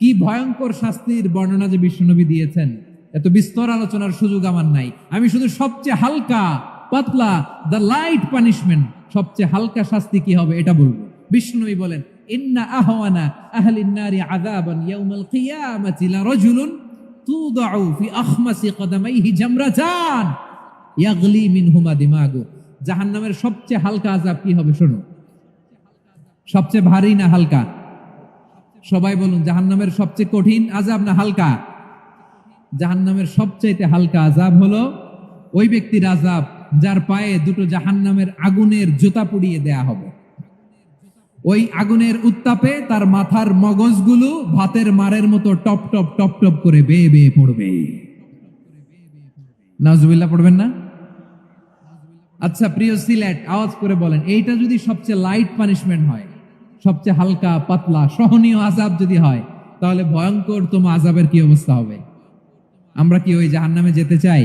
কি ভয়ঙ্কর শাস্তির বর্ণনা যে বিশ্বনবী দিয়েছেন, এত বিস্তর আলোচনার সুযোগ আমার নাই। আমি শুধু সবচেয়ে হালকা পাতলা, দ্য লাইট পানিশমেন্ট, সবচেয়ে হালকা শাস্তি কি হবে এটা বলবো। বিশ্বনবী বলেন, ইন্না আহওয়ানা আহলিন নারি আযাবান ইয়াউমাল কিয়ামাতি লারাজুলুন তুদাউ ফি আখমাসি কদামাইহি জামরাতান ইয়াগলি মিনহুমা দিমাগু। জাহান্নামের সবচেয়ে হালকা আযাব কি হবে শোনো। সবচেয়ে ভারী না হালকা? সবাই বলুন, জাহান্নামের সবচেয়ে কঠিন আযাব না হালকা? জাহান্নামের সবচাইতে হালকা আযাব হলো ওই ব্যক্তির আযাব যার পায়ে দুটো জাহান্নামের আগুনের জুতা পুড়িয়ে দেয়া হবে। ওই আগুনের উত্তাপে তার মাথার মগজগুলো ভাতের মারের মতো টপ টপ টপ টপ করে বেয়ে বেয়ে পড়বে। নাউজুবিল্লাহ পড়বেন না? আচ্ছা প্রিয় সিলেট, আওয়াজ করে বলেন, এইটা যদি সবচেয়ে লাইট পানিশমেন্ট হয়, সবচেয়ে হালকা পাতলা সহনীয় আযাব যদি হয়, তাহলে ভয়ঙ্কর তোমার আযাবের কি অবস্থা হবে? আমরা কি ওই জাহান্নামে যেতে চাই?